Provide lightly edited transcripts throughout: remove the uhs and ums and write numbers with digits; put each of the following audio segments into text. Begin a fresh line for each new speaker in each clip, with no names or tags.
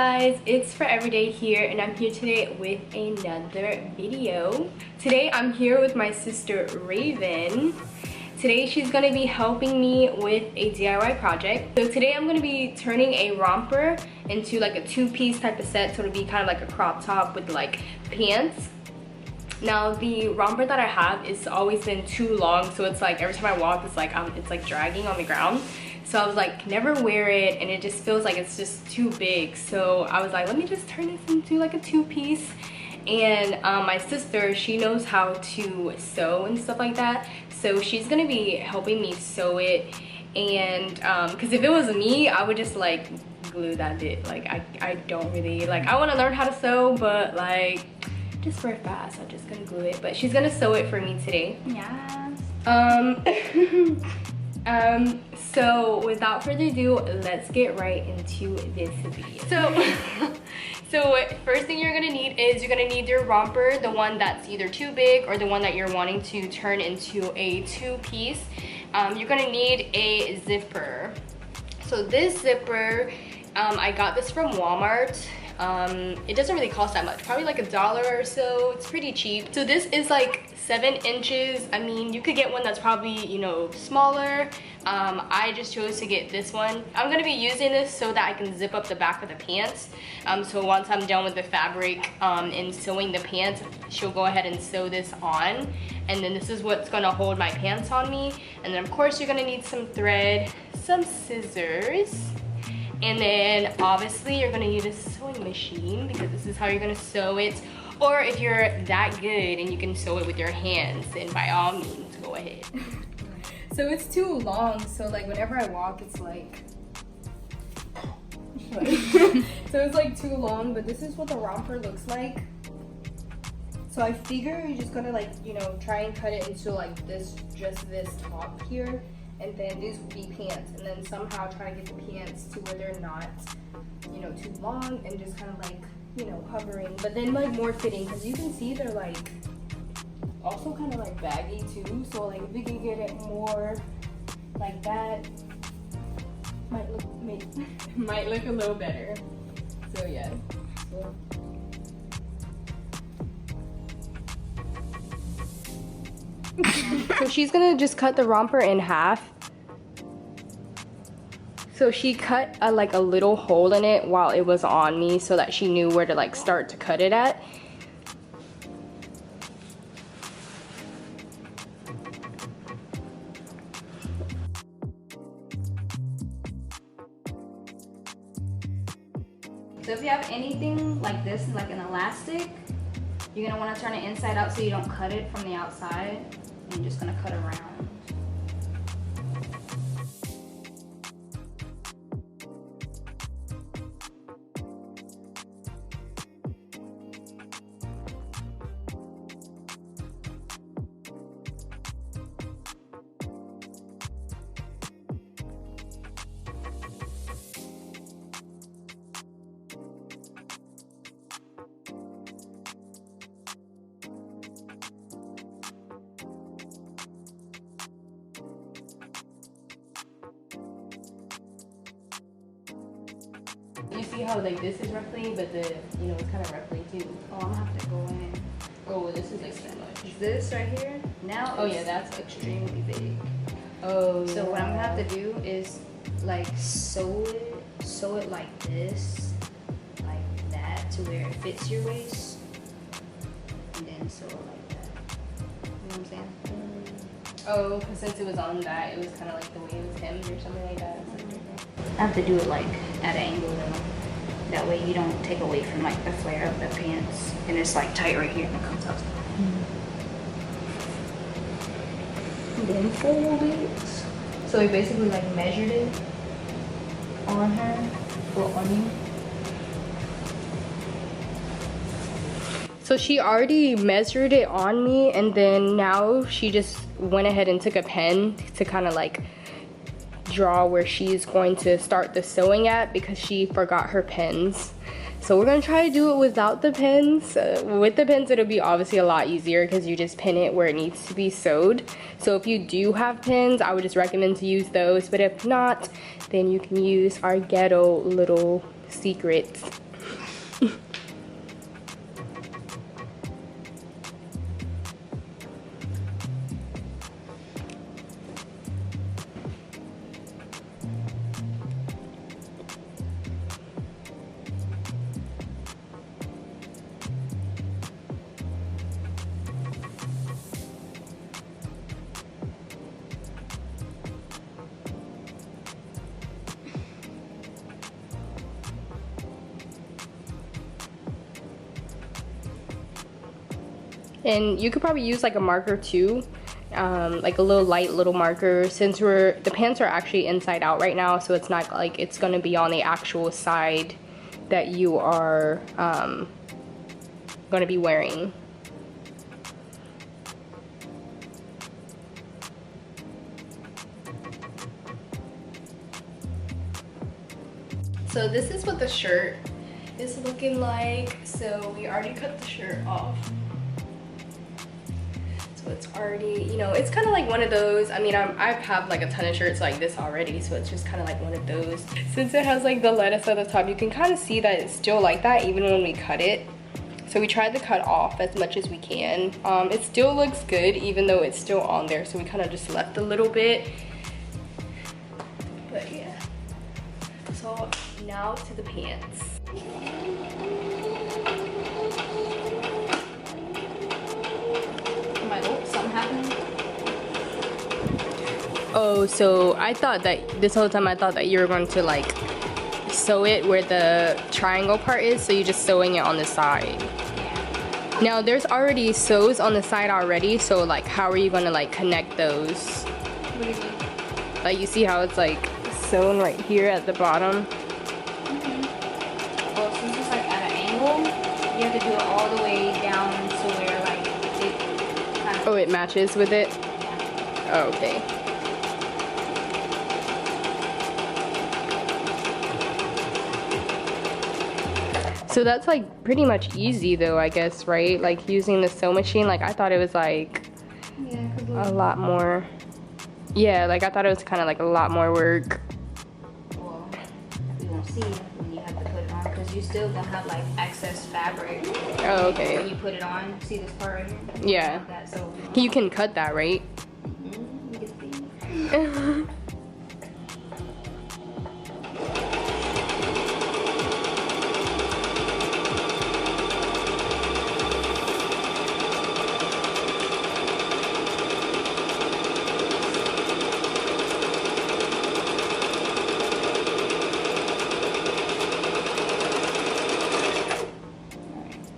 guys, it's For Everyday here, and I'm here today with another video. Today I'm here with my sister Raven. Today she's going to be helping me with a DIY project. So today I'm going to be turning a romper into like a two-piece type of set, so it'll be kind of like a crop top with like pants. Now the romper that I have is always been too long, so it's like every time I walk it's like dragging on the ground. So I was like, never wear it, and it just feels like it's just too big. So I was like, let me just turn this into like a two-piece. And my sister, she knows how to sew and stuff like that, so she's gonna be helping me sew it. And because if it was me, I would just like glue that bit. Like I don't really like, I want to learn how to sew, but like just for fast I'm just gonna glue it. But she's gonna sew it for me today.
Yes.
So without further ado, let's get right into this video. So first thing you're gonna need is you're gonna need your romper, the one that's either too big or the one that you're wanting to turn into a two-piece. You're gonna need a zipper. So this zipper, I got this from Walmart. It doesn't really cost that much, probably like $1 or so. It's pretty cheap. So this is like 7 inches. I mean, you could get one that's probably, you know, smaller. I just chose to get this one. I'm gonna be using this so that I can zip up the back of the pants. So once I'm done with the fabric and sewing the pants, she'll go ahead and sew this on. And then this is what's gonna hold my pants on me. And then of course you're gonna need some thread, some scissors, and then obviously you're gonna need a sewing machine because this is how you're gonna sew it. Or if you're that good and you can sew it with your hands, then by all means, go ahead. So it's too long, so like whenever I walk, it's like so it's like too long, but this is what the romper looks like. So I figure you're just gonna like, you know, try and cut it into like this, just this top here. And then these would be pants, and then somehow try to get the pants to where they're not, you know, too long and just kind of like, you know, hovering, but then like more fitting, because you can see they're like also kind of like baggy too. So like if we can get it more like that, might look a little better. So yeah. So she's gonna just cut the romper in half. So she cut a little hole in it while it was on me so that she knew where to like start to cut it at.
So if you have anything like this, like an elastic, you're gonna want to turn it inside out so you don't cut it from the outside. And you're just gonna cut around.
You see how like this is roughly, but the, you know, it's kind of roughly too.
Oh, I'm gonna have to go in.
Oh, this is like so much.
Is this right here? Now.
Oh yeah, that's extremely big.
Oh. So what I'm gonna have to do is like sew it like this, like that, to where it fits your waist, and then sew it like that. You know what I'm saying?
Oh, because since it was on that, it was kind of like the way it was hemmed or something like that.
I have to do it like at an angle though. That way you don't take away from like the flare of the pants. And it's like tight right here and it comes out.
And then fold it. So we basically like measured it on her, or on you. So she already measured it on me, and then now she just went ahead and took a pen to kind of like draw where she's going to start the sewing at, because she forgot her pens. So we're gonna try to do it without the pins. With the pins, it'll be obviously a lot easier because you just pin it where it needs to be sewed. So if you do have pins, I would just recommend to use those. But if not, then you can use our ghetto little secret And you could probably use like a marker too, like a little light little marker, since the pants are actually inside out right now, so it's not like it's gonna be on the actual side that you are gonna be wearing. So this is what the shirt is looking like. So we already cut the shirt off. So it's already, you know, it's kind of like one of those. I mean, I have like a ton of shirts like this already, so it's just kind of like one of those. Since it has like the lettuce at the top, you can kind of see that it's still like that even when we cut it. So we tried to cut off as much as we can. It still looks good even though it's still on there, so we kind of just left a little bit. But yeah. So now to the pants.
Something happened?
Oh, so I thought that this whole time I thought that you were going to like sew it where the triangle part is, so you're just sewing it on the side. Now there's already sews on the side already, so like how are you going to like connect those?
What do you mean?
Like you see how it's like sewn right here at the bottom?
Well, since it's like at an angle, you have to do it all the way down to where like it kind of...
Oh, it matches with it?
Yeah.
Oh, okay. So that's like pretty much easy though, I guess, right? Like using the sew machine, like I thought it was like a lot more. Yeah, like I thought it was kind of like a lot more work.
Well, you won't see when you have to put it on because you still gonna have like excess fabric.
Oh, okay.
When you put it on, see this part right here?
Yeah.
That, so
You can cut that, right?
you can see.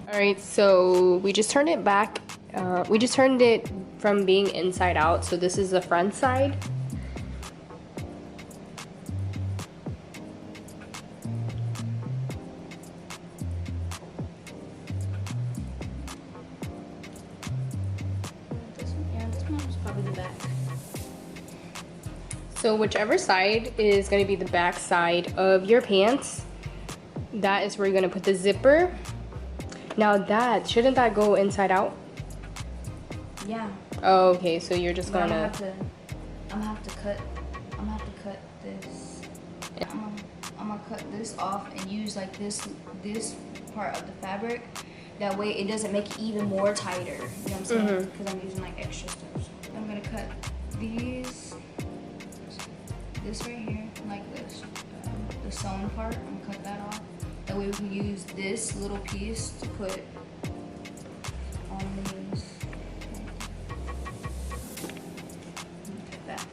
Alright, so we just turned it back. We just turned it from being inside out. So this is the front side.
This one was probably the back.
So whichever side is going to be the back side of your pants, that is where you're going to put the zipper. Now shouldn't that go inside out?
Yeah.
Oh, okay, so you're just
But
gonna...
I'm gonna have to cut this. I'm gonna cut this off and use like this part of the fabric. That way it doesn't make it even more tighter. You know what I'm saying? Because I'm using like extra stuff. So I'm gonna cut this right here, like this, the sewn part. I'm gonna cut that off. That way we can use this little piece to put on these. Cut that.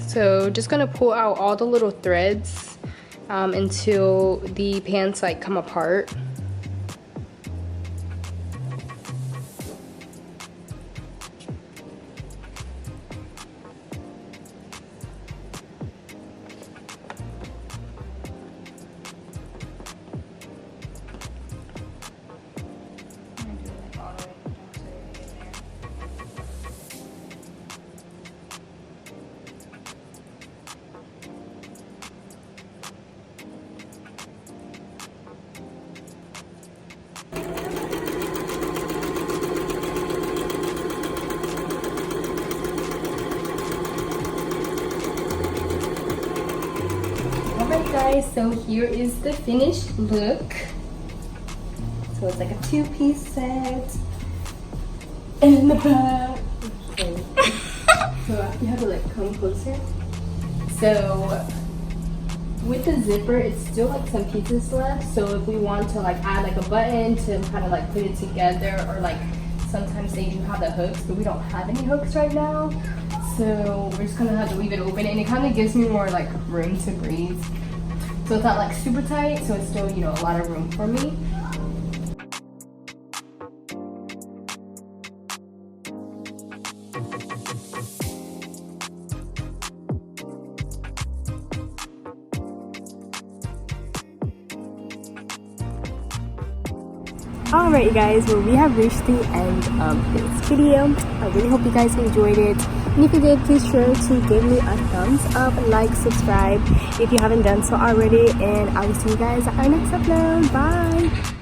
So just gonna pull out all the little threads until the pants like come apart. Alright guys, so here is the finished look. So it's like a two-piece set. And in the back. So you have to like come closer. So with the zipper, it's still like some pieces left. So if we want to like add like a button to kind of like put it together, or like sometimes they do have the hooks, but we don't have any hooks right now. So we're just gonna have to leave it open, and it kind of gives me more like room to breathe. So it's not like super tight, so it's still, you know, a lot of room for me. Alright you guys, well we have reached the end of this video. I really hope you guys enjoyed it. And if you did, please sure to give me a thumbs up, like, subscribe if you haven't done so already. And I will see you guys at our next upload. Bye!